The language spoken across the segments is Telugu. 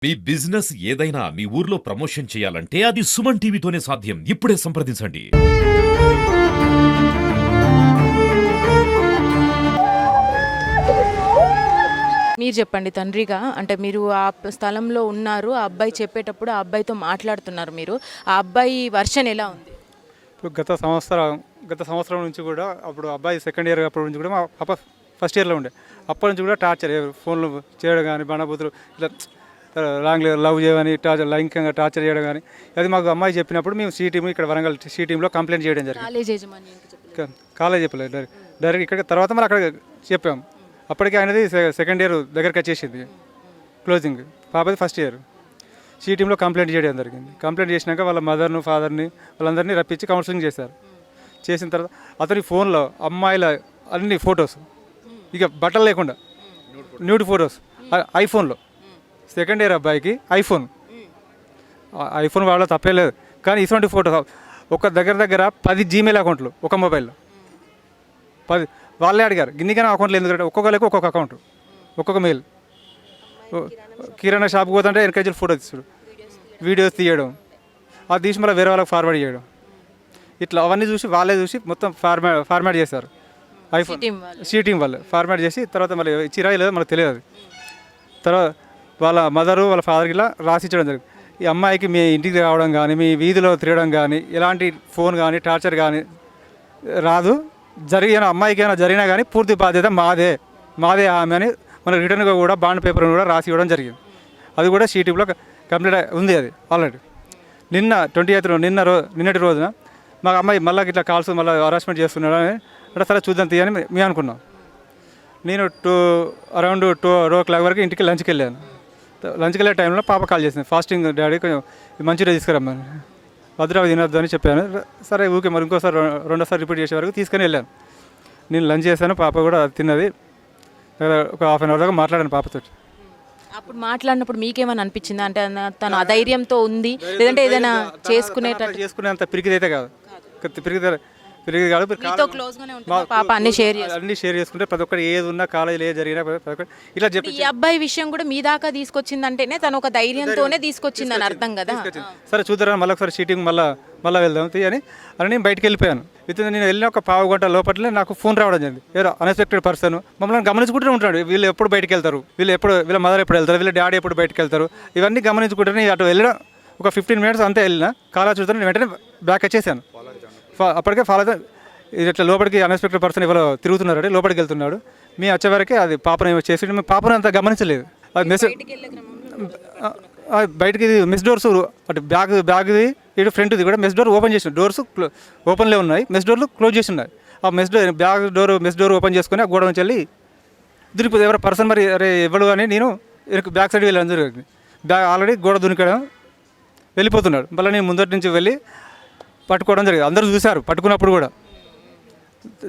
మీ బిజినెస్ ఏదైనా మీ ఊర్లో ప్రమోషన్ చేయాలంటే అది సుమన్ టీవీతోనే సాధ్యం. ఇప్పుడే సంప్రదించండి. మీరు చెప్పండి తండ్రిగా, అంటే మీరు ఆ స్థలంలో ఉన్నారు, ఆ అబ్బాయి చెప్పేటప్పుడు ఆ అబ్బాయితో మాట్లాడుతున్నారు మీరు. ఆ అబ్బాయి వర్షన్ ఎలా ఉంది? ఇప్పుడు గత సంవత్సరం నుంచి కూడా అప్పుడు అబ్బాయి సెకండ్ ఇయర్ అప్పటి నుంచి కూడా మా పాప ఫస్ట్ ఇయర్లో ఉండే. అప్పటి నుంచి కూడా టార్చర్, ఫోన్లు చేయడం కానీ, బండబూతులు ఇట్లా లాంగ్ లవ్ చేయమని లైంగికంగా టార్చర్ చేయడం కానీ, అది మాకు అమ్మాయి చెప్పినప్పుడు మేము సి టీమ్ ఇక్కడ వరంగల్ సి టీంలో కంప్లైంట్ చేయడం జరిగింది. కాలేజ్ చెప్పలేదు, డైరెక్ట్ ఇక్కడ తర్వాత మళ్ళీ అక్కడ చెప్పాము. అప్పటికే ఆయనది సెకండ్ ఇయర్ దగ్గరికి వచ్చేసింది, క్లోజింగ్. పాపది ఫస్ట్ ఇయర్. సి టీంలో కంప్లైంట్ చేయడం జరిగింది. కంప్లైంట్ చేసినాక వాళ్ళ మదర్ను ఫాదర్ని వాళ్ళందరినీ రప్పించి కౌన్సిలింగ్ చేశారు. చేసిన తర్వాత అతని ఫోన్లో అమ్మాయిల అన్ని ఫొటోస్, ఇక బట్టలు లేకుండా న్యూడ్ ఫొటోస్ ఐఫోన్లో. సెకండ్ ఇయర్ అబ్బాయికి ఐఫోన్ వాళ్ళ తప్పే లేదు, కానీ ఇటువంటి ఫోటోస్ ఒక దగ్గర 10 జీమెయిల్ అకౌంట్లు ఒక మొబైల్లో 10. వాళ్ళే అడిగారు గిన్నికైనా అకౌంట్లు ఎందుకంటే ఒక్కొక్కరికి ఒక్కొక్క అకౌంట్, ఒక్కొక్క మెయిల్. కిరాణా షాప్కి పోతుంటే ఎన్కేజీలు ఫోటో తీసాడు, వీడియోస్ తీయడం, అది తీసి మళ్ళీ వేరే వాళ్ళకి ఫార్వర్డ్ చేయడం. ఇట్లా అవన్నీ చూసి వాళ్ళే చూసి మొత్తం ఫార్మాట్ చేశారు. ఐఫోన్ సి టీం వాళ్ళు ఫార్మాట్ చేసి తర్వాత మళ్ళీ ఇచ్చిరా లేదో మనకు తెలియదు. తర్వాత వాళ్ళ మదరు వాళ్ళ ఫాదర్కి ఇలా రాసిచ్చడం జరిగింది. ఈ అమ్మాయికి మీ ఇంటికి రావడం కానీ, మీ వీధిలో తిరగడం కానీ, ఎలాంటి ఫోన్ కానీ టార్చర్ కానీ రాదు. జరిగిన అమ్మాయికి ఏమైనా జరిగినా కానీ పూర్తి బాధ్యత మాదే ఆమె అని మన రిటర్న్గా కూడా బాండ్ పేపర్ని కూడా రాసి ఇవ్వడం జరిగింది. అది కూడా సి టీంలో కంప్లీట్ ఉంది. అది ఆల్రెడీ నిన్న 28 నిన్నటి రోజున మాకు అమ్మాయి మళ్ళీ ఇట్లా కాల్స్ మళ్ళీ హరాస్మెంట్ చేస్తున్నాడు అని అంటే సరే చూద్దాం తీయని మేము అనుకున్నాం. నేను అరౌండ్ 2 వరకు ఇంటికి లంచ్కి వెళ్ళాను. లంచ్కి వెళ్ళే టైంలో పాప కాల్ చేసింది, ఫాస్టింగ్ డాడీ కొంచెం మంచిగా తీసుకురమ్మని, భద్రావతి తినొద్దు అని చెప్పాను. సరే ఊకే మరి ఇంకోసారి రెండోసారి రిపీట్ చేసే వరకు తీసుకొని వెళ్ళాను. నేను లంచ్ చేశాను, పాప కూడా తిన్నది. ఒక హాఫ్ అన్ అవర్ దాకా మాట్లాడాను పాపతో. అప్పుడు మాట్లాడినప్పుడు మీకేమైనా అనిపించిందా? అంటే తను అధైర్యంతో ఉంది, లేదంటే ఏదైనా చేసుకునేంత పిరికిదైతే కాదు, పిరిగి కాదు. పాప అన్ని షేర్ చేసుకుంటే ప్రతి ఒక్కటి ఏది ఉన్నా కాలేజీలో ఏది జరిగినా ఇట్లా చెప్పి ఈ అబ్బాయి విషయం కూడా మీ దాకా తీసుకొచ్చిందంటేనే తను ఒక ధైర్యంతోనే తీసుకొచ్చిందని అర్థం కదా. సరే చూద్దాం మళ్ళీ ఒకసారి షీటింగ్ మళ్ళీ వెళ్దాం అని నేను బయటకు వెళ్ళిపోయాను. నేను వెళ్ళిన ఒక పావు గంట లోపలనే నాకు ఫోన్ రావడం జరిగింది. ఏదో అన్ఎక్స్పెక్టెడ్ పర్సన్ మమ్మల్ని గమనించుకుంటూనే ఉంటాడు. వీళ్ళు ఎప్పుడు బయటకు వెళ్తారు, వీళ్ళ మదర్ ఎప్పుడు వెళ్తారు, వీళ్ళ డాడీ ఎప్పుడు బయటకు వెళ్తారు, ఇవన్నీ గమనించుకుంటూనే అటు వెళ్ళిన ఒక 15 మినిట్స్ అంతే వెళ్ళిన. కాలా చూస్తాను, వెంటనే బ్యాక్ వచ్చేసాను. అప్పటికే ఫాలో ఇట్లా లోపలికి అన్ఎక్స్పెక్టెడ్ పర్సన్ ఎవరో తిరుగుతున్నాడు, లోపలికి వెళ్తున్నాడు. మేము వచ్చేవరకే అది పాపను ఏమో చేసి మేము పాపను అంత గమనించలేదు. అది మెసేజ్ బయటికి మెస్ డోర్స్ అటు బ్యాగ్ది ఇటు ఫ్రంట్ది కూడా మెస్ డోర్ ఓపెన్ చేసిన, డోర్స్ ఓపెన్లే ఉన్నాయి, మెస్ డోర్లు క్లోజ్ చేసి ఉన్నాయి. ఆ మెస్ డోర్ ఓపెన్ చేసుకుని ఆ గోడ నుంచి వెళ్ళి దునిపోతుంది. ఎవరో పర్సన్ మరి అరే ఎవరు అని నేను బ్యాక్ సైడ్ వెళ్ళాను జరిగింది. ఆల్రెడీ గోడ దునికడం వెళ్ళిపోతున్నాడు. మళ్ళీ నేను ముందటి నుంచి వెళ్ళి పట్టుకోవడం జరిగింది. అందరూ చూశారు పట్టుకున్నప్పుడు కూడా.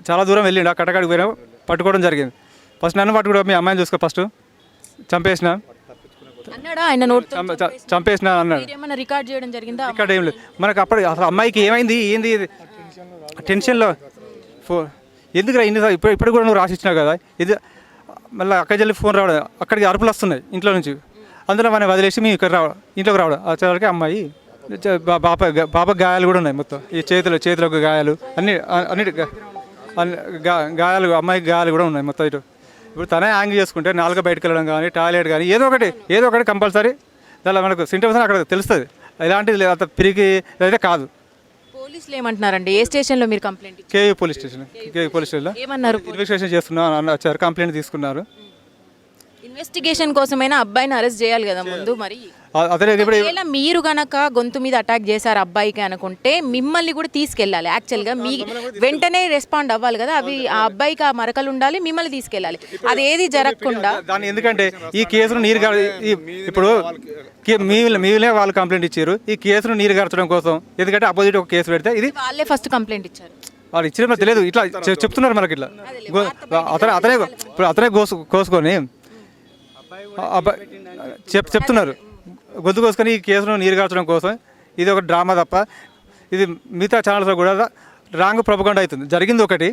చాలా దూరం వెళ్ళిండు, ఆ కట్టకాడికి పోయినా పట్టుకోవడం జరిగింది. ఫస్ట్ నన్ను పట్టుకోవడం, మీ అమ్మాయిని చూసుకో ఫస్ట్ చంపేసిన చంపేసిన అన్నాడు. రికార్డ్ ఏం లేదు మనకు. అప్పుడు అసలు అమ్మాయికి ఏమైంది ఏంది టెన్షన్లో ఎందుకు ఇన్ని ఇప్పుడు కూడా నువ్వు రాసిచ్చినావు కదా ఇది. మళ్ళీ అక్కడికి వెళ్ళి ఫోన్ రావడం, అక్కడికి అరుపులు వస్తున్నాయి ఇంట్లో నుంచి. అందులో మనం వదిలేసి మేము ఇక్కడ ఇంట్లోకి రావడం. ఆ చివరికి అమ్మాయి పాప గాయాలు కూడా ఉన్నాయి మొత్తం. ఈ చేతులకు గాయాలు అన్నిటి గాయాలు, అమ్మాయికి గాయాలు కూడా ఉన్నాయి మొత్తం. ఇటు ఇప్పుడు తనే యాంగ్ చేసుకుంటే నాలుగు బయటకు వెళ్ళడం కానీ, టాయిలెట్ కానీ ఏదో ఒకటి కంపల్సరీ దానిలో మనకు సింటమ్స్ అక్కడ తెలుస్తుంది. ఇలాంటిది అంత పిరికి అయితే కాదు. పోలీసులు ఏమంటున్నారండి? ఏ స్టేషన్లో మీరు కంప్లైంట్? కేయూ పోలీస్ స్టేషన్లో ఏమన్నారు? ఇన్వెస్టిగేషన్ చేస్తున్నారు వచ్చారు, కంప్లైంట్ తీసుకున్నారు. ఇన్వెస్టిగేషన్ కోసమైనా అబ్బాయిని అరెస్ట్ చేయాలి కదా ముందు. మరి మీరు గనక గొంతు మీద అటాక్ చేశారు అబ్బాయికి అనుకుంటే మిమ్మల్ని కూడా తీసుకెళ్ళాలి. యాక్చువల్గా మీ వెంటనే రెస్పాండ్ అవ్వాలి కదా. అవి ఆ అబ్బాయికి ఆ మరకలు ఉండాలి, మిమ్మల్ని తీసుకెళ్ళాలి. అది ఏది జరగకుండా దాన్ని ఎందుకంటే ఈ కేసును ఇప్పుడు మీరే వాళ్ళు కంప్లైంట్ ఇచ్చారు. ఈ కేసును నీరు గార్చడం కోసం, ఎందుకంటే అపోజిట్ ఒక కేసు పెడితే ఇది వాళ్ళే ఫస్ట్ కంప్లైంట్ ఇచ్చారు. వాళ్ళు ఇచ్చిన తెలియదు, ఇట్లా చెప్తున్నారు మనకి. ఇట్లా అతనే కోసుకొని చెప్తున్నారు, గొంతు కోసుకొని ఈ కేసును నీరుగార్చడం కోసం. ఇది ఒక డ్రామా తప్ప ఇది మిగతా ఛానల్స్లో కూడా రాంగ్ ప్రొపగండా అవుతుంది. జరిగింది ఒకటి.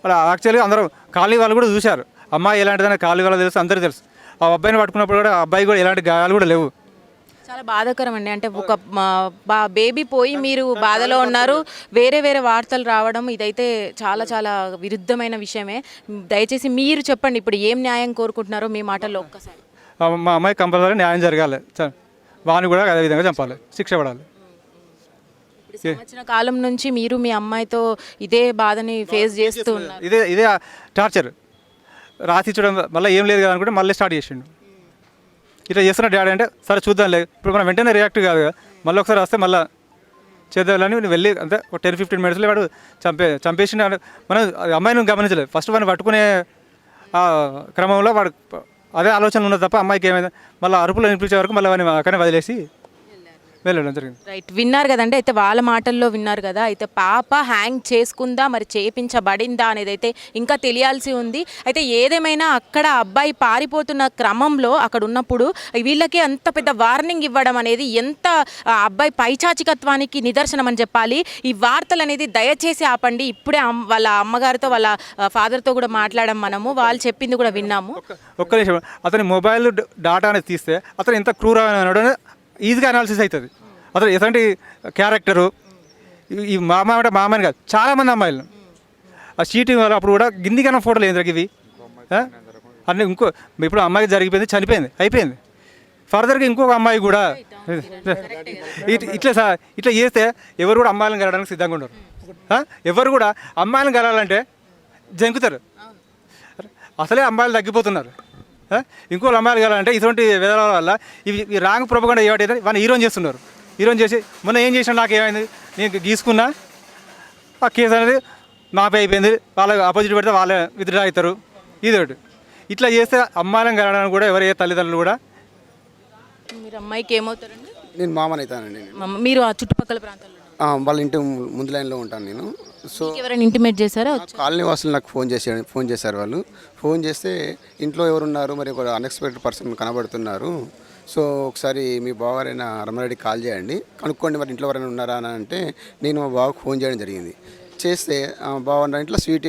అలా యాక్చువల్గా అందరూ కాలనీ వాళ్ళు కూడా చూశారు. అమ్మాయి ఎలాంటిదని కాలనీ వాళ్ళు తెలుసు, అందరికీ తెలుసు. ఆ అబ్బాయిని పట్టుకున్నప్పుడు కూడా ఆ అబ్బాయి కూడా ఎలాంటి గాయాలు కూడా లేవు. చాలా బాధాకరం అండి. అంటే ఒక బేబీ పోయి మీరు బాధలో ఉన్నారు, వేరే వేరే వార్తలు రావడం ఇదైతే చాలా చాలా విరుద్ధమైన విషయమే. దయచేసి మీరు చెప్పండి ఇప్పుడు ఏం న్యాయం కోరుకుంటున్నారో మీ మాటల్లో ఒక్కసారి. మా అమ్మాయి కంపల్సరీ న్యాయం జరగాలి, వాడిని కూడా అదే విధంగా చంపాలి, శిక్ష పడాలి. సంవత్సర కాలం నుంచి మీరు మీ అమ్మాయితో ఇదే బాధని ఫేస్ చేస్తూ ఉన్నారు. ఇదే టార్చర్ రాసిచ్చడం మళ్ళీ ఏం లేదు కదా అనుకుంటే మళ్ళీ స్టార్ట్ చేసిండు. ఇట్లా చేస్తున్న డాడీ అంటే సరే చూద్దాంలే, ఇప్పుడు మనం వెంటనే రియాక్ట్ కాదు కదా, మళ్ళీ ఒకసారి వస్తే మళ్ళీ చేద్దామని వెళ్ళి అంతే ఒక 10-15 మినిట్స్లో వాడు చంపేసి మనం అమ్మాయిని గమనించలేదు. ఫస్ట్ వాడిని పట్టుకునే క్రమంలో వాడు అదే ఆలోచన ఉన్నది తప్ప అమ్మాయికి ఏమైంది మళ్ళీ అరుపులు వినిపించే వరకు మళ్ళీ వాడిని అక్కడనే వదిలేసి వెళ్ళడం జరిగింది. రైట్, విన్నారు కదండి. అయితే వాళ్ళ మాటల్లో విన్నారు కదా. అయితే పాప హ్యాంగ్ చేసుకుందా మరి చేపించబడిందా అనేది అయితే ఇంకా తెలియాల్సి ఉంది. అయితే ఏదేమైనా అక్కడ అబ్బాయి పారిపోతున్న క్రమంలో అక్కడ ఉన్నప్పుడు వీళ్ళకి అంత పెద్ద వార్నింగ్ ఇవ్వడం అనేది ఎంత అబ్బాయి పైచాచికత్వానికి నిదర్శనం అని చెప్పాలి. ఈ వార్తలు అనేది దయచేసి ఆపండి. ఇప్పుడే వాళ్ళ అమ్మగారితో వాళ్ళ ఫాదర్తో కూడా మాట్లాడడం మనము, వాళ్ళు చెప్పింది కూడా విన్నాము. ఒక్క నిమిషం, అతని మొబైల్ డాటా అనేది తీస్తే అతను ఎంత క్రూరమైన ఈజీగా అనాలిసిస్ అవుతుంది. అతను ఎటువంటి క్యారెక్టరు, ఈ మామని కాదు చాలామంది అమ్మాయిలు ఆ షీటింగ్ వల్ల అప్పుడు కూడా గిన్నికన్నా ఫోటోలు ఏంద్రకి ఇవి అన్నీ. ఇంకో ఇప్పుడు అమ్మాయికి జరిగిపోయింది, చనిపోయింది, అయిపోయింది. ఫర్దర్గా ఇంకొక అమ్మాయి కూడా ఇట్లా చేస్తే ఎవరు కూడా అమ్మాయిలను కలవడానికి సిద్ధంగా ఉండరు. ఎవరు కూడా అమ్మాయిలను కలవాలంటే జంకుతారు. అసలే అమ్మాయిలు తగ్గిపోతున్నారు, ఇంకోళ్ళు అమ్మాయిలు కలాలంటే ఇటువంటి విధానాల వల్ల ఈ రాంగ్ ప్రొపగండా ఏమిటైతే వాళ్ళని హీరోని చేస్తున్నారు. హీరోని చేసి మొన్న ఏం చేసినా నాకు ఏమైంది, నేను గీసుకున్నా ఆ కేసు అనేది మాపై అయిపోయింది, వాళ్ళ ఆపోజిట్ పెడితే వాళ్ళే విత్డ్రా అవుతారు. ఇది ఒకటి. ఇట్లా చేస్తే అమ్మాయిలను కలవడానికి కూడా ఎవరు ఏ తల్లిదండ్రులు కూడా. మీరు అమ్మాయికి ఏమవుతారండి? నేను మామని అవుతానండి. మీరు ఆ చుట్టుపక్కల ప్రాంతాల్లో వాళ్ళ ఇంటి ముందు లైన్లో ఉంటాను నేను. సో ఎవరైనా ఇంటిమేట్ చేశారా? కాలనీ వాసులు నాకు ఫోన్ చేశారు. వాళ్ళు ఫోన్ చేస్తే ఇంట్లో ఎవరున్నారు, మరి ఒక అన్ఎక్స్పెక్టెడ్ పర్సన్ కనబడుతున్నారు, సో ఒకసారి మీ బావగారైనా రమణారెడ్డికి కాల్ చేయండి, కనుక్కోండి మరి ఇంట్లో ఎవరైనా ఉన్నారా అని అంటే నేను మా బావకు ఫోన్ చేయడం జరిగింది. చేస్తే బావ ఇంట్లో స్వీట్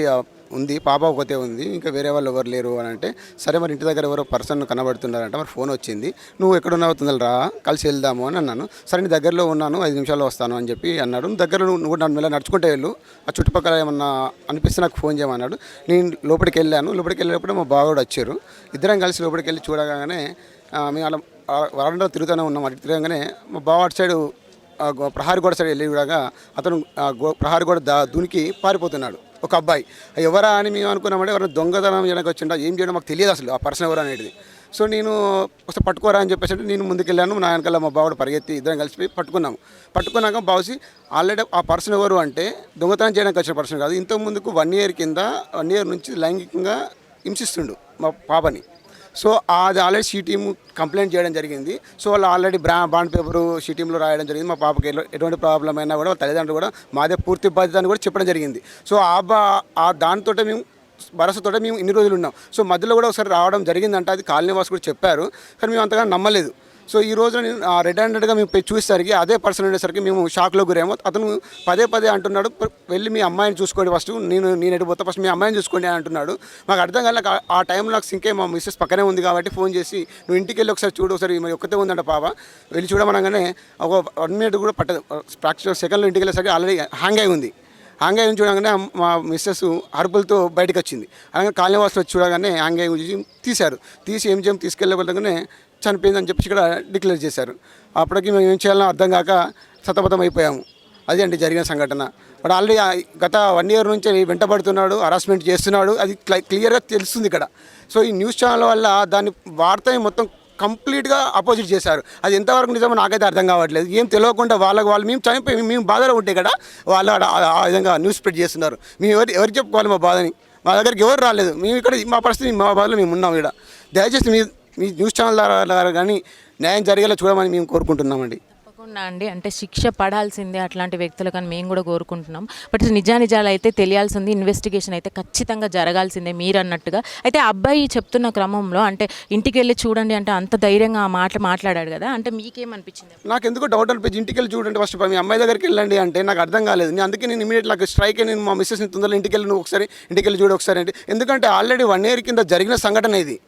ఉంది, పాప ఒకతే ఉంది, ఇంకా వేరే వాళ్ళు ఎవరు లేరు అని అంటే సరే మరి ఇంటి దగ్గర ఎవరో పర్సన్ కనబడుతున్నారంట, మరి ఫోన్ వచ్చింది, నువ్వు ఎక్కడున్నావు తొందరరా కలిసి వెళ్దాము అని అన్నాను. సరే నీ దగ్గరలో ఉన్నాను, 5 నిమిషాల్లో వస్తాను అని చెప్పి అన్నాడు. దగ్గరలో నువ్వు నన్ను మెల్ల నడుచుకుంటే వెళ్ళు, ఆ చుట్టుపక్కల ఏమన్నా అనిపిస్తే నాకు ఫోన్ చేయమన్నాడు. నేను లోపలికి వెళ్ళాను. లోపలికి వెళ్ళేటప్పుడు మా బావ కూడా వచ్చారు. ఇద్దరం కలిసి లోపలికి వెళ్ళి చూడగానే మేము అలా వరండా తిరుగుతూనే ఉన్నాం. అటు తిరగగానే మా బావ అటు సైడు ప్రహారీ గోడ సైడ్ వెళ్ళి కూడా అతను ప్రహారీ గోడ దునికి పారిపోతున్నాడు ఒక అబ్బాయి. ఎవరా అని మేము అనుకున్నామంటే ఎవరైనా దొంగతనం చేయడానికి వచ్చిండా, ఏం చేయడం మాకు తెలియదు అసలు ఆ పర్సన్ ఎవరు అనేది. సో నేను ఒకసారి పట్టుకోరా అని చెప్పేసి నేను ముందుకెళ్ళాను. నా వెనకాల మా బావుడు పరిగెత్తి ఇద్దరం కలిసిపోయి పట్టుకున్నాక బావుసి ఆల్రెడీ ఆ పర్సన్ ఎవరు అంటే దొంగతనం చేయడానికి వచ్చిన పర్సన్ కాదు, ఇంతకు ముందుకు 1 year కింద 1 year నుంచి లైంగికంగా హింసిస్తుండు మా పాపని. సో అది ఆల్రెడీ షీ టీమ్ కంప్లైంట్ చేయడం జరిగింది. సో వాళ్ళు ఆల్రెడీ బాండ్ పేపరు షీ టీంలో రాయడం జరిగింది. మా పాపకి ఎటువంటి ప్రాబ్లం అయినా కూడా తల్లిదండ్రులు కూడా మాదే పూర్తి బాధ్యత అని కూడా చెప్పడం జరిగింది. సో ఆ దానితో మేము భరోసాతో మేము ఇన్ని రోజులు ఉన్నాం. సో మధ్యలో కూడా ఒకసారి రావడం జరిగిందంటే అది కాలనీ వాసు కూడా చెప్పారు, కానీ మేము అంతగా నమ్మలేదు. సో ఈ రోజున నేను రెడ్ హ్యాండెడ్గా మేము చూసేసరికి అదే పర్సన్ ఉండేసరికి మేము షాక్లో గురేమో. అతను పదే అంటున్నాడు, వెళ్ళి మీ అమ్మాయిని చూసుకోండి ఫస్ట్, నేను ఎటు పోతా ఫస్ట్ మీ అమ్మాయిని చూసుకోండి అని అంటున్నాడు. మాకు అర్థం కాలేదు. ఆ టైంలో నాకు సింకే మా మిస్సెస్ పక్కనే ఉంది కాబట్టి ఫోన్ చేసి నువ్వు ఇంటికి వెళ్ళి ఒకసారి చూడు, ఒకసారి మరి ఒక్కతే ఉందంట పాప, వెళ్ళి చూడమనగానే ఒక 1 minute కూడా పట్టదు, ప్రాక్టికల్ సెకండ్లో ఇంటికి వెళ్ళేసరికి ఆల్రెడీ హ్యాంగ్ అయి ఉంది. హ్యాంగ్ అయ్యి చూడగానే మా మిస్సెస్ అరుపులతో బయటకు వచ్చింది. అలాగే కాలనీ వాసులు వచ్చి చూడగానే హ్యాంగ్ అయ్యి తీశారు. తీసి ఏం తీసుకెళ్ళబోతుందగానే చనిపోయిందని చెప్పి ఇక్కడ డిక్లేర్ చేశారు. అప్పటికి మేము ఏం చేయాలో అర్థం కాక సతమతం అయిపోయాము. అది అండి జరిగిన సంఘటన. వాడు ఆల్రెడీ గత 1 year నుంచి వెంటబడుతున్నాడు, హరాస్మెంట్ చేస్తున్నాడు, అది క్లియర్గా తెలుస్తుంది ఇక్కడ. సో ఈ న్యూస్ ఛానల్ వల్ల దాని వార్తని మొత్తం కంప్లీట్గా అపోజిట్ చేశారు. అది ఎంతవరకు నిజమో నాకైతే అర్థం కావట్లేదు. ఏం తెలియకుండా వాళ్ళు మేము చనిపోయి మేము బాధలో ఉంటే కదా వాళ్ళు ఆ విధంగా న్యూస్ స్ప్రెడ్ చేస్తున్నారు. మేము ఎవరికి చెప్పుకోవాలి మా బాధని? మా దగ్గరికి ఎవరు రాలేదు. మేము ఇక్కడ మా పరిస్థితి మా బాధలో మేము ఉన్నాం. ఇక్కడ దయచేసి మీ న్యూస్ ఛానల్ ద్వారా కానీ న్యాయం జరిగేలా చూడమని మేము కోరుకుంటున్నామండి. తప్పకుండా అండి, అంటే శిక్ష పడాల్సిందే అట్లాంటి వ్యక్తులు, కానీ మేము కూడా కోరుకుంటున్నాం. బట్ నిజానిజాలు అయితే తెలియాల్సింది, ఇన్వెస్టిగేషన్ అయితే ఖచ్చితంగా జరగాల్సిందే మీరు అన్నట్టుగా. అయితే అబ్బాయి చెప్తున్న క్రమంలో అంటే ఇంటికి వెళ్ళి చూడండి అంటే అంత ధైర్యంగా ఆ మాట మాట్లాడాడు కదా, అంటే మీకేమనిపించింది? నాకు ఎందుకు డౌట్ అనిపించి ఇంటికి వెళ్ళి చూడండి ఫస్ట్ మీ అమ్మాయి దగ్గరికి వెళ్ళండి అంటే నాకు అర్థం కాలేదు. అందుకే నేను ఇమీడియట్ నాకు స్ట్రైక్ అయ్యి నేను మా మిస్సెస్ని తొందరలో ఇంటికి వెళ్ళి నువ్వు ఒకసారి ఇంటికి వెళ్ళి చూడు ఒకసారి అంటే, ఎందుకంటే ఆల్రెడీ 1 year కింద జరిగిన సంఘటన ఇది.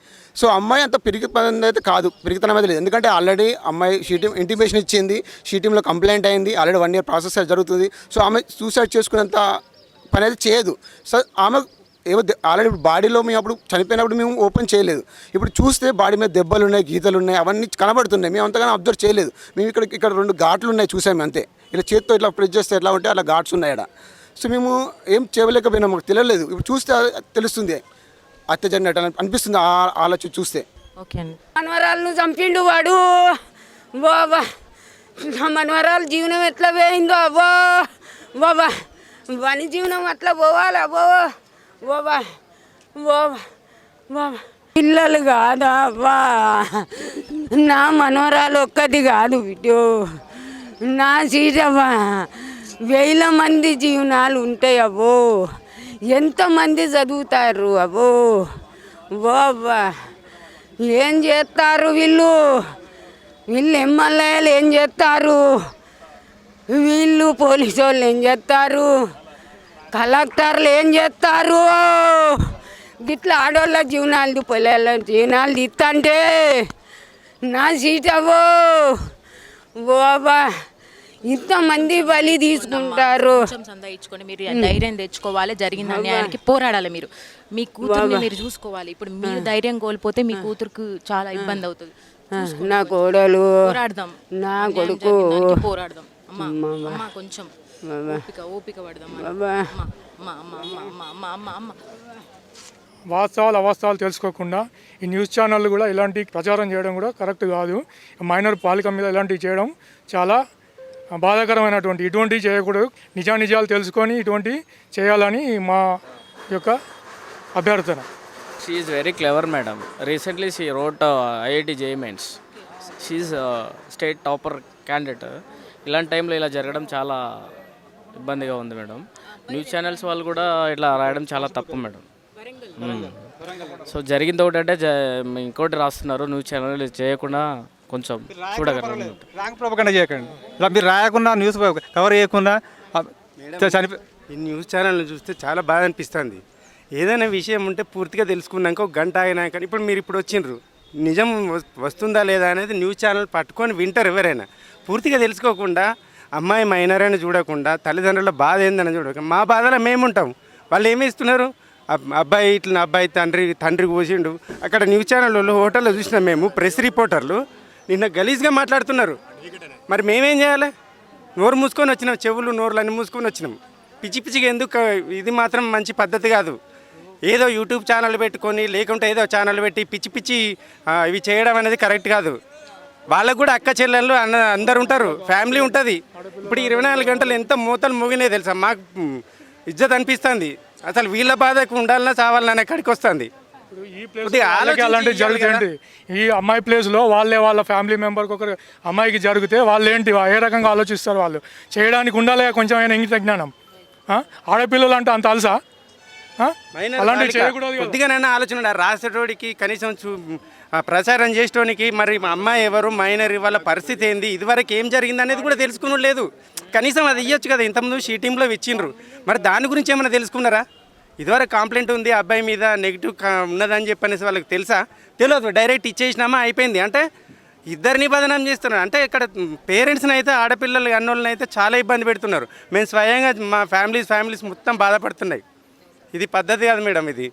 సో అమ్మాయి అంత పిరిగితనం అయితే కాదు, పిరిగితనం అయితే లేదు. ఎందుకంటే ఆల్రెడీ అమ్మాయి ఇంటిమేషన్ ఇచ్చింది, షీటీంలో కంప్లైంట్ అయింది, ఆల్రెడీ 1 year ప్రాసెస్ జరుగుతుంది. సో ఆమె సూసైడ్ చేసుకునేంత పని అయితే చేయదు. సో ఆమె ఏమో ఆల్రెడీ బాడీలో మేము అప్పుడు చనిపోయినప్పుడు మేము ఓపెన్ చేయలేదు. ఇప్పుడు చూస్తే బాడీ మీద దెబ్బలు ఉన్నాయి, గీతలు ఉన్నాయి, అవన్నీ కనబడుతున్నాయి. మేము అంతగానో అబ్జర్వ్ చేయలేదు. మేము ఇక్కడ 2 ఘాట్లు ఉన్నాయి చూసాము అంతే. ఇలా చేత్తో ఇట్లా ప్రెస్ చేస్తే ఎట్లా ఉంటే అలా ఘాట్స్ ఉన్నాయి ఇక్కడ. సో మేము ఏం చేయలేకపోయినాం, మాకు తెలియలేదు. ఇప్పుడు చూస్తే తెలుస్తుంది హత్య జరిగినట్టు అనిపిస్తుంది ఆలోచన చూస్తే. ఓకే అండి. మనవరాలను చంపిండు వాడు. బాబా నా మనవరాలు జీవనం ఎట్లా పోయిందో అవ్వో బాబా, వాని జీవనం అట్లా పోవాలి అవ్వో బాబా బాబా బాబా. పిల్లలు కాదా అవ్వా, నా మనవరాలు ఒక్కది కాదు బిడ్డో, నా సీటవ్వా 1000 మంది జీవనాలు ఉంటాయి అవ్వో, ఎంతమంది చదువుతారు అవ్వో బాబా. ఏం చేస్తారు వీళ్ళు ఎమ్మెల్యేలు ఏం చేస్తారు, వీళ్ళు పోలీసు వాళ్ళు ఏం చేస్తారు, కలెక్టర్లు ఏం చేస్తారు. గిట్లా ఆడోళ్ళ జీవనాలు పిల్లల జీవనాలు తీస్తంటే నా సీట్ అవ్వో బాబా, ఇంతమంది బలి తీసుకుంటారు. కొంచెం సందాయించుకొని మీరు ధైర్యం తెచ్చుకోవాలి, జరిగిన అన్యాయానికి పోరాడాలి. మీరు మీ కూతుర్ని మీరు చూసుకోవాలి. ఇప్పుడు మీరు ధైర్యం కోల్పోతే మీ కూతురుకు చాలా ఇబ్బంది అవుతుంది. నా కోడలు పోరాడదాం, నా కొడుకు పోరాడదాం. అమ్మా అమ్మా కొంచెం ఓపిక పడదాం. వాస్తవాలు అవాస్తవాలు తెలుసుకోకుండా ఈ న్యూస్ ఛానళ్ళు కూడా ఇలాంటి ప్రచారం చేయడం కూడా కరెక్ట్ కాదు. మైనర్ బాలిక మీద ఇలాంటివి చేయడం చాలా బాధాకరమైనటువంటి, ఇటువంటివి చేయకూడదు. నిజాలు తెలుసుకొని ఇటువంటి చేయాలని మా యొక్క అభ్యర్థన. She is very clever, madam. Recently, she wrote IIT JEE Mains. She is state topper candidate. ఇలాంటి టైంలో ఇలా జరగడం చాలా ఇబ్బందిగా ఉంది మేడం. న్యూస్ ఛానల్స్ వాళ్ళు కూడా ఇట్లా రాయడం చాలా తప్పు మేడం. సో జరిగింది ఒకటంటే ఇంకోటి రాస్తున్నారు. న్యూస్ ఛానల్ చేయకుండా కొంచెం చూడగలరు. రాంగ్ ప్రోపగండా చేయకండి. ఇలా మీరు రాయకుండా న్యూస్ కవర్ చేయకుండా చనిపో. ఈ న్యూస్ ఛానల్ని చూస్తే చాలా బాధ అనిపిస్తుంది. ఏదైనా విషయం ఉంటే పూర్తిగా తెలుసుకున్నాక 1 గంట అయినా కానీ ఇప్పుడు వచ్చిండ్రు, నిజం వస్తుందా లేదా అనేది న్యూస్ ఛానల్ పట్టుకొని వింటారు. ఎవరైనా పూర్తిగా తెలుసుకోకుండా అమ్మాయి మైనర్ అని చూడకుండా తల్లిదండ్రుల బాధ ఏందని చూడకుండా మా బాధలో మేము ఉంటాం. వాళ్ళు ఏమి ఇస్తున్నారు, అబ్బాయి ఇట్లా అబ్బాయి తండ్రికి పోసిండు. అక్కడ న్యూస్ ఛానల్ వాళ్ళు హోటల్లో చూసినాం మేము, ప్రెస్ రిపోర్టర్లు నిన్న గలీజ్గా మాట్లాడుతున్నారు. మరి మేమేం చేయాలి? నోరు మూసుకొని వచ్చినాం, చెవులు నోరులు అన్నీ మూసుకొని వచ్చినాం. పిచ్చిగా ఎందుకు? ఇది మాత్రం మంచి పద్ధతి కాదు. ఏదో యూట్యూబ్ ఛానల్ పెట్టుకొని లేకుంటే ఏదో ఛానల్ పెట్టి పిచ్చి ఇవి చేయడం అనేది కరెక్ట్ కాదు. వాళ్ళకు కూడా అక్క చెల్లెళ్ళు అందరు ఉంటారు, ఫ్యామిలీ ఉంటుంది. ఇప్పుడు 24 గంటలు ఎంత మూతలు మోగినాయి తెలుసా? మాకు ఇజ్జత్ అనిపిస్తుంది. అసలు వీళ్ళ బాధకు ఉండాలన్నా చావాలన్నా ఎక్కడికి వస్తుంది. అలాంటివి జరుగుతాయండి. ఈ అమ్మాయి ప్లేస్లో వాళ్ళ ఫ్యామిలీ మెంబర్కి ఒకరు అమ్మాయికి జరిగితే వాళ్ళు ఏంటి, ఏ రకంగా ఆలోచిస్తారు? వాళ్ళు చేయడానికి ఉండాలి కొంచెం అయినా ఇంగిత జ్ఞానం. ఆడపిల్లలు అంటే అంత అలసా? అలాంటివి చేయకూడదు. కొద్దిగానైనా ఆలోచన రాసేటోడికి, కనీసం ప్రచారం చేసేటోనికి మరి మా అమ్మాయి ఎవరు, మైనర్ వాళ్ళ పరిస్థితి ఏంది, ఇదివరకు ఏం జరిగింది అనేది కూడా తెలుసుకుని లేదు. కనీసం అది ఇవ్వచ్చు కదా. ఇంతకుముందు షీటీంలో ఇచ్చిండ్రు, మరి దాని గురించి ఏమైనా తెలుసుకున్నారా? ఇదివరకు కంప్లైంట్ ఉంది అబ్బాయి మీద, నెగిటివ్ ఉన్నదని చెప్పనేసి వాళ్ళకి తెలుసా? తెలియదు. డైరెక్ట్ ఇచ్చేసినామా అయిపోయింది. అంటే ఇద్దరిని బదనాం చేస్తున్నారు. అంటే ఇక్కడ పేరెంట్స్ని అయితే, ఆడపిల్లలు అన్నోళ్ళని అయితే చాలా ఇబ్బంది పెడుతున్నారు. మేము స్వయంగా మా ఫ్యామిలీస్ మొత్తం బాధపడుతున్నాయి. ఇది పద్ధతి కాదు మేడం. ఇది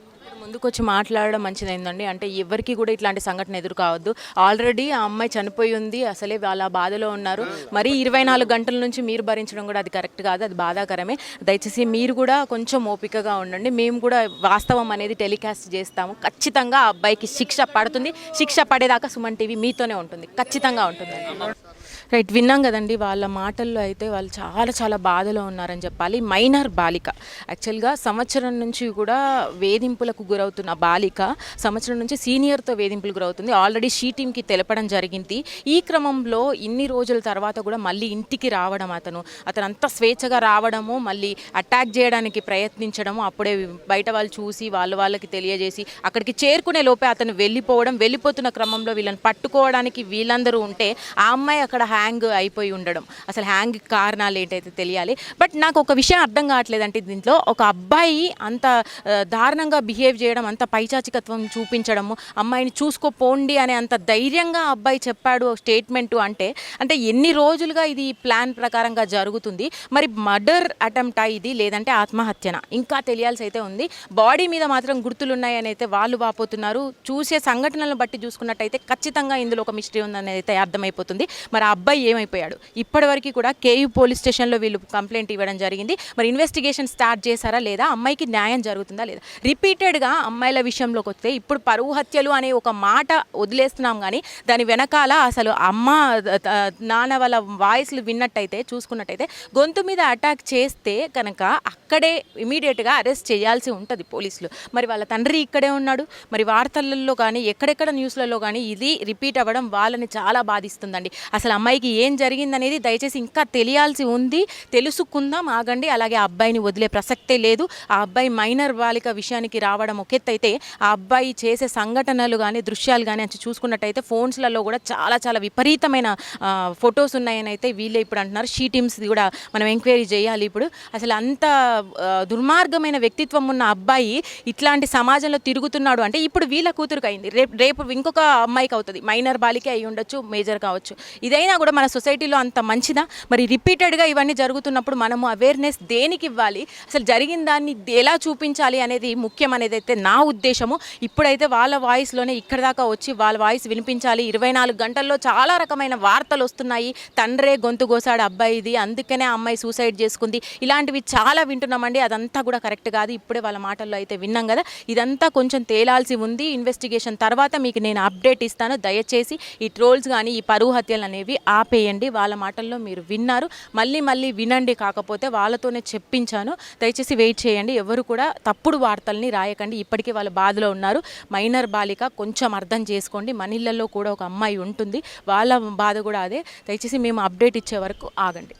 ముందుకొచ్చి మాట్లాడడం మంచిదైందండి. అంటే ఎవరికి కూడా ఇట్లాంటి సంఘటన ఎదురు కావద్దు. ఆల్రెడీ ఆ అమ్మాయి చనిపోయి ఉంది, అసలే వాళ్ళ బాధలో ఉన్నారు. మరి 24 గంటల నుంచి మీరు భరించడం కూడా అది కరెక్ట్ కాదు, అది బాధాకరమే. దయచేసి మీరు కూడా కొంచెం ఓపికగా ఉండండి. మేము కూడా వాస్తవం అనేది టెలికాస్ట్ చేస్తాము. ఖచ్చితంగా ఆ అబ్బాయికి శిక్ష పడుతుంది. శిక్ష పడేదాకా సుమన్ టీవీ మీతోనే ఉంటుంది, ఖచ్చితంగా ఉంటుంది. రైట్, విన్నాం కదండి. వాళ్ళ మాటల్లో అయితే వాళ్ళు చాలా బాధలో ఉన్నారని చెప్పాలి. మైనర్ బాలిక యాక్చువల్గా సంవత్సరం నుంచి కూడా వేధింపులకు గురవుతున్న బాలిక సంవత్సరం నుంచి సీనియర్తో వేధింపులు గురవుతుంది. ఆల్రెడీ షీటీంకి తెలపడం జరిగింది. ఈ క్రమంలో ఇన్ని రోజుల తర్వాత కూడా మళ్ళీ ఇంటికి రావడం, అతను అంతా స్వేచ్ఛగా రావడము, మళ్ళీ అటాక్ చేయడానికి ప్రయత్నించడము, అప్పుడే బయట వాళ్ళు చూసి వాళ్ళకి తెలియజేసి అక్కడికి చేరుకునే లోపే అతను వెళ్ళిపోతున్న క్రమంలో వీళ్ళని పట్టుకోవడానికి వీళ్ళందరూ ఉంటే ఆ అమ్మాయి అక్కడ హ్యాంగ్ అయిపోయి ఉండడం, అసలు హ్యాంగ్ కారణాలు ఏంటైతే తెలియాలి. బట్ నాకు ఒక విషయం అర్థం కావట్లేదంటే దీంట్లో ఒక అబ్బాయి అంత దారుణంగా బిహేవ్ చేయడం, అంత పైచాచికత్వం చూపించడము, అమ్మాయిని చూసుకోపోండి అనే అంత ధైర్యంగా అబ్బాయి చెప్పాడు స్టేట్మెంటు అంటే ఎన్ని రోజులుగా ఇది ప్లాన్ ప్రకారంగా జరుగుతుంది? మరి మర్డర్ అటెంప్టా ఇది, లేదంటే ఆత్మహత్యనా? ఇంకా తెలియాల్సి అయితే ఉంది. బాడీ మీద మాత్రం గుర్తులు ఉన్నాయని అయితే వాళ్ళు వాపోతున్నారు. చూసే సంఘటనలను బట్టి చూసుకున్నట్టయితే ఖచ్చితంగా ఇందులో ఒక మిస్టరీ ఉందని అయితే అర్థమైపోతుంది. మరి ఆ అబ్బాయి ఏమైపోయాడు? ఇప్పటివరకు కూడా కేయూ పోలీస్ స్టేషన్లో వీళ్ళు కంప్లైంట్ ఇవ్వడం జరిగింది. మరి ఇన్వెస్టిగేషన్ స్టార్ట్ చేశారా లేదా, అమ్మాయికి న్యాయం జరుగుతుందా లేదా? రిపీటెడ్గా అమ్మాయిల విషయంలోకి వస్తే ఇప్పుడు పరువు హత్యలు అనే ఒక మాట వదిలేస్తున్నాం, కానీ దాని వెనకాల అసలు అమ్మ నాన్న వాళ్ళ వాయిస్లు విన్నట్టయితే చూసుకున్నట్టయితే గొంతు మీద అటాక్ చేస్తే కనుక అక్కడే ఇమీడియట్గా అరెస్ట్ చేయాల్సి ఉంటుంది పోలీసులు. మరి వాళ్ళ తండ్రి ఇక్కడే ఉన్నాడు. మరి వార్తలలో కానీ ఎక్కడెక్కడ న్యూస్లలో కానీ ఇది రిపీట్ అవ్వడం వాళ్ళని చాలా బాధిస్తుందండి. అసలు అమ్మాయికి ఏం జరిగిందనేది దయచేసి ఇంకా తెలియాల్సి ఉంది. తెలుసుకుందాం, ఆగండి. అలాగే ఆ అబ్బాయిని వదిలే ప్రసక్తే లేదు. ఆ అబ్బాయి మైనర్ బాలిక విషయానికి రావడం ఒకెత్తైతే ఆ అబ్బాయి చేసే సంఘటనలు కానీ దృశ్యాలు కానీ అని చూసుకున్నట్టయితే ఫోన్స్లలో కూడా చాలా చాలా విపరీతమైన ఫొటోస్ ఉన్నాయని అయితే వీళ్ళే ఇప్పుడు అంటున్నారు. షీ టీమ్స్ కూడా మనం ఎంక్వైరీ చేయాలి. ఇప్పుడు అసలు అంత దుర్మార్గమైన వ్యక్తిత్వం ఉన్న అబ్బాయి ఇట్లాంటి సమాజంలో తిరుగుతున్నాడు అంటే ఇప్పుడు వీళ్ళ కూతురుకు అయింది, రేపు ఇంకొక అమ్మాయికి అవుతుంది. మైనర్ బాలికే అయి ఉండొచ్చు, మేజర్ కావచ్చు. ఇదైనా కూడా మన సొసైటీలో అంత మంచిదా? మరి రిపీటెడ్గా ఇవన్నీ జరుగుతున్నప్పుడు మనము అవేర్నెస్ దేనికి ఇవ్వాలి, అసలు జరిగిన దాన్ని ఎలా చూపించాలి అనేది ముఖ్యం అనేది అయితే నా ఉద్దేశము. ఇప్పుడైతే వాళ్ళ వాయిస్లోనే ఇక్కడ దాకా వచ్చి వాళ్ళ వాయిస్ వినిపించాలి. 24 గంటల్లో చాలా రకమైన వార్తలు వస్తున్నాయి. తండ్రే గొంతు కోసాడు అబ్బాయిది, అందుకనే ఆ అమ్మాయి సూసైడ్ చేసుకుంది, ఇలాంటివి చాలా వింటున్నామండి. అదంతా కూడా కరెక్ట్ కాదు. ఇప్పుడే వాళ్ళ మాటల్లో అయితే విన్నాం కదా. ఇదంతా కొంచెం తేలాల్సి ఉంది. ఇన్వెస్టిగేషన్ తర్వాత మీకు నేను అప్డేట్ ఇస్తాను. దయచేసి ఈ ట్రోల్స్ కానీ ఈ పరువు హత్యలు అనేవి ఆపేయండి. వాళ్ళ మాటల్లో మీరు విన్నారు, మళ్ళీ వినండి. కాకపోతే వాళ్ళతోనే చెప్పించాను. దయచేసి వెయిట్ చేయండి. ఎవరు కూడా తప్పుడు వార్తల్ని రాయకండి. ఇప్పటికీ వాళ్ళ బాధలో ఉన్నారు. మైనర్ బాలిక, కొంచెం అర్థం చేసుకోండి. మన ఇళ్ళల్లో కూడా ఒక అమ్మాయి ఉంటుంది, వాళ్ళ బాధ కూడా అదే. దయచేసి మేము అప్డేట్ ఇచ్చే వరకు ఆగండి.